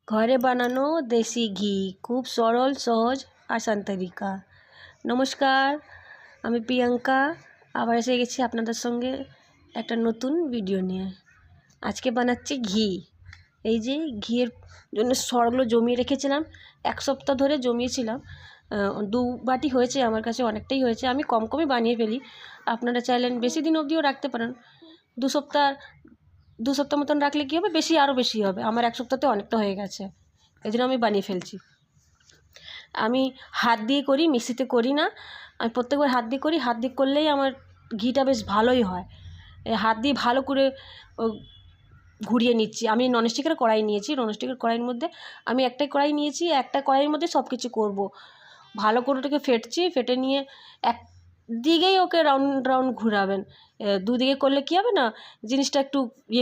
ঘরে বানানো দেশি ঘি খুব সরল সহজ আসান তরিকা। নমস্কার, আমি প্রিয়াঙ্কা আবার এসে গেছি আপনাদের সঙ্গে একটা নতুন ভিডিও নিয়ে। আজকে বানাচ্ছি ঘি। এই যে ঘিয়ের জন্য সরগুলো জমিয়ে রেখেছিলাম, এক সপ্তাহ ধরে জমিয়েছিলাম। 2 বাটি হয়েছে, আমার কাছে অনেকটাই হয়েছে। আমি কম কমই বানিয়ে ফেলি, আপনারা চাইলেন বেশি দিন অবধিও রাখতে পারেন। 2 সপ্তাহ মতন রাখলে কী হবে, আরও বেশি হবে। আমার 1 সপ্তাহতে অনেকটা হয়ে গেছে, এই জন্য আমি বানিয়ে ফেলছি। আমি হাত দিয়ে করি, মিক্সিতে করি না। আমি প্রত্যেকবার হাত দিয়ে করি। হাত দিয়ে করলেই আমার ঘিটা বেশ ভালোই হয়। হাত দিয়ে ভালো করে ঘুরিয়ে নিচ্ছি। আমি ননস্টিকের কড়াই নিয়েছি। ননস্টিকের কড়াইয়ের মধ্যে আমি একটাই কড়াই নিয়েছি, একটা কড়াইয়ের মধ্যে সব কিছু করবো। ভালো করে ওটাকে ফেটে নিয়ে একদিকেই ওকে রাউন্ড ঘোরাবেন। দুদিকে করলে কী হবে না, জিনিসটা একটু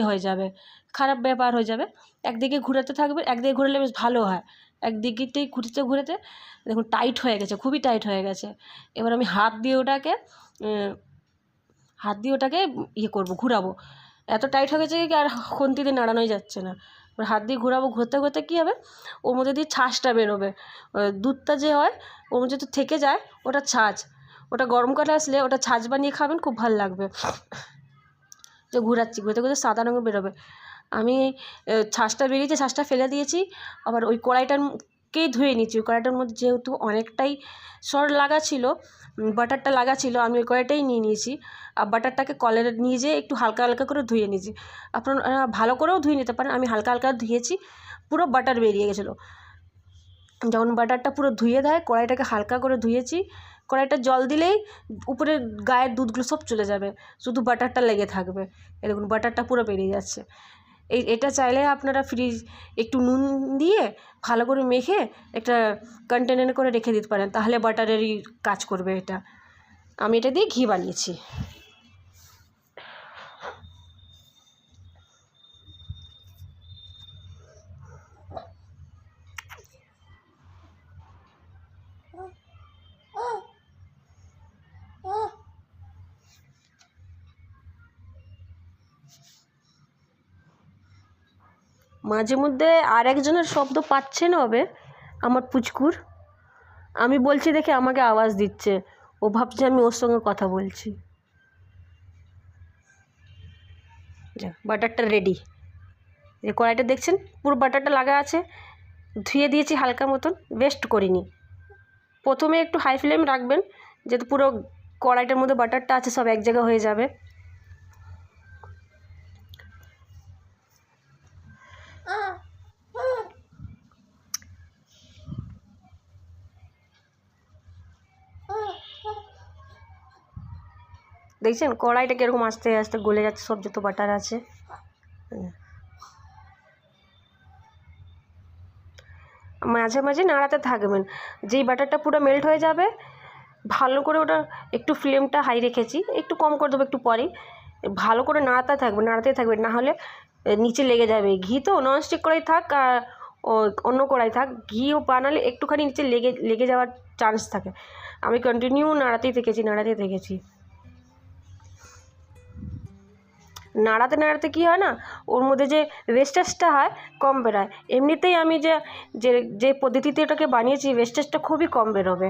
হয়ে যাবে, খারাপ ব্যাপার হয়ে যাবে। একদিকে ঘোরাতে থাকবে, একদিকে ঘুরলে বেশ ভালো হয়। একদিকেতেই ঘুরতে দেখুন টাইট হয়ে গেছে, খুবই টাইট হয়ে গেছে। এবার আমি হাত দিয়ে ওটাকে করবো, ঘুরাবো। এত টাইট হয়ে গেছে কি আর খুন্তি দিয়ে নাড়ানোই যাচ্ছে না। এবার হাত দিয়ে ঘোরাবো, ঘুরতে কী হবে, ওর মধ্যে দিয়ে ছাঁচটা বেরোবে। দুধটা যে হয় ওর মধ্যে তো থেকে যায়, ওটা ছাঁচ। ওটা গরমকালে আসলে ওটা ছাঁচ বানিয়ে খাবেন, খুব ভালো লাগবে। যে ঘুরতে ঘুরতে সাদা রঙে বেরোবে। আমি ছাঁচটা বেরিয়েছে, ছাঁচটা ফেলে দিয়েছি। আবার ওই কড়াইটাকেই ধুয়ে নিচ্ছি। ওই কড়াইটার মধ্যে যেহেতু অনেকটাই সর লাগা ছিল, বাটারটা লাগা ছিল, আমি ওই কড়াইটাই নিয়ে নিয়েছি। আর বাটারটাকে কলের নিয়ে যেয়ে একটু হালকা হালকা করে ধুয়ে নিয়েছি। আপনারা ভালো করেও ধুয়ে নিতে পারেন, আমি হালকা হালকা ধুয়েছি। পুরো বাটার বেরিয়ে গেছিলো। যখন বাটারটা পুরো ধুয়ে দেয়, কড়াইটাকে হালকা করে ধুয়েছি। কড়াইটা জল দিলেই উপরে গায়ের দুধগুলো সব চলে যাবে, শুধু বাটারটা লেগে থাকবে। এই দেখুন বাটারটা পুরো বেরিয়ে যাচ্ছে। এটা চাইলে আপনারা একটু নুন দিয়ে ভালো করে মেখে একটা কন্টেনারে করে রেখে দিতে পারেন, তাহলে বাটারেরই কাজ করবে এটা। আমি এটা দিয়ে ঘি বানিয়েছি। মাঝে মধ্যে আর একজনের শব্দ পাচ্ছেন হবে, আমার পুচকুর। আমি বলছি দেখে আমাকে আওয়াজ দিচ্ছে, ও ভাবছে আমি ওর সঙ্গে কথা বলছি। বাটারটা রেডি। এই কড়াইটা দেখছেন পুরো বাটারটা লাগা আছে। ধুয়ে দিয়েছি হালকা মতন, ওয়েস্ট করিনি। প্রথমে একটু হাই ফ্লেম রাখবেন, যাতে পুরো কড়াইটার মধ্যে বাটারটা আছে সব এক জায়গা হয়ে যাবে। দেখছেন কড়াইটা কীরকম আস্তে আস্তে গলে যাচ্ছে, সব যত বাটার আছে। মাঝে মাঝে নাড়াতে থাকবেন, যেই বাটারটা পুরো মেল্ট হয়ে যাবে ভালো করে, ওটা একটু ফ্লেমটা হাই রেখেছি, একটু কম করে দেবো একটু পরেই। ভালো করে নাড়াতে থাকবে, না হলে নিচে লেগে যাবে। ঘি তো ননস্টিক কড়াই থাক আর অন্য কড়াই থাক, ঘিও বানালে একটুখানি নিচে লেগে যাওয়ার চান্স থাকে। আমি কন্টিনিউ নাড়াতেই থেকেছি। নাড়াতে কী হয় না, ওর মধ্যে যে ওয়েস্টেজটা হয় কম বেরোয়। এমনিতেই আমি যে পদ্ধতিতে এটাকে বানিয়েছি, ওয়েস্টেজটা খুবই কম বেরোবে।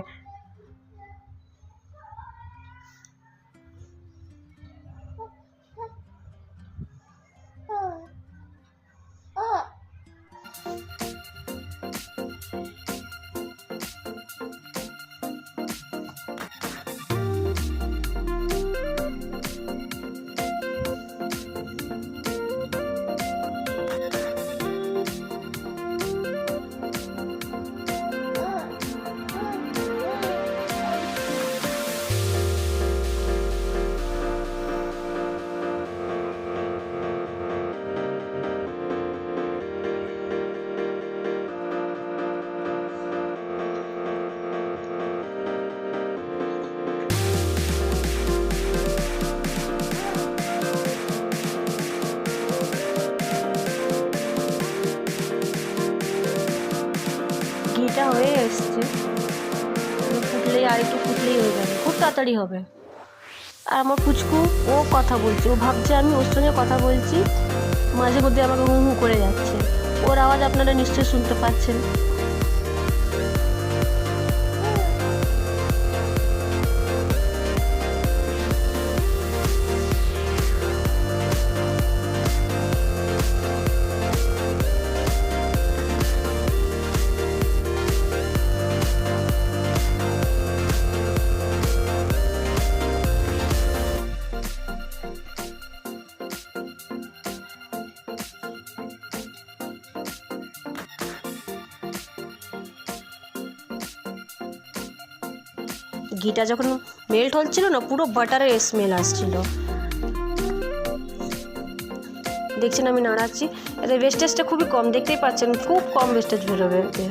ঘিটা হয়ে এসছে, আর একটু ফুটলেই হয়ে যাবে, খুব তাড়াতাড়ি হবে। আর আমার পুচকু ও কথা বলছে, ও ভাবছে আমি ওর সঙ্গে কথা বলছি, মাঝে মধ্যে আমাকে হু হু করে যাচ্ছে। ওর আওয়াজ আপনারা নিশ্চয়ই শুনতে পাচ্ছেন। ঘিটা যখন মেল্ট হচ্ছিল না, পুরো বাটারের স্মেল আসছিল। দেখছেন আমি নাড়াচ্ছি, এতে ওয়েস্টেজটা খুবই কম, দেখতেই পাচ্ছেন খুব কম ওয়েস্টেজ বেরোবে এতে।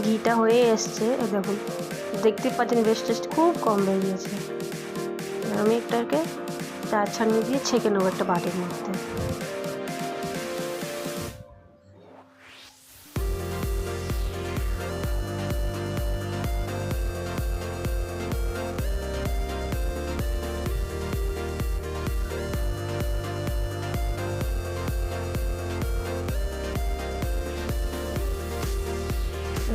ঘিটা হয়ে এসছে, দেখুন দেখতে পাচ্ছেন ওয়েস্টেজ খুব কম বেরিয়েছে। আমি একটাকে চার ছাঁকনি দিয়ে ছেঁকে নেবো একটা বাটির মধ্যে।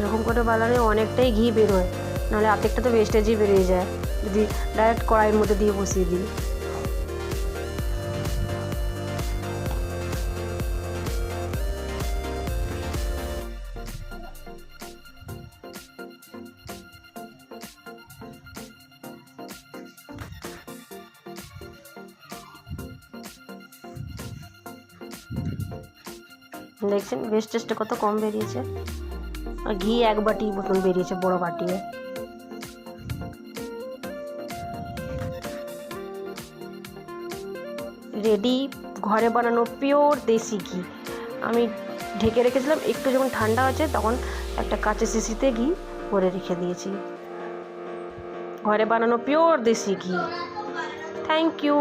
এরকম করে বানালে অনেকটাই ঘি বেরোয়, নাহলে আর্ধেকটা তো ওয়েস্টেজই বেরিয়ে যায় যদি ডাইরেক্ট কড়াইয়ের মধ্যে দিয়ে বসিয়ে দিই। দেখছেন ওয়েস্টেজটা কত কম বেরিয়েছে, আর ঘি এক বাটি মতন বেরিয়েছে, বড় বাটিয়ে। রেডি ঘরে বানানো পিওর দেশি ঘি। আমি ঢেকে রেখেছিলাম, একটু যখন ঠান্ডা হয়েছে তখন একটা কাঁচের শিশিতে ঘি ভরে রেখে দিয়েছি। ঘরে বানানো পিওর দেশি ঘি। Thank you.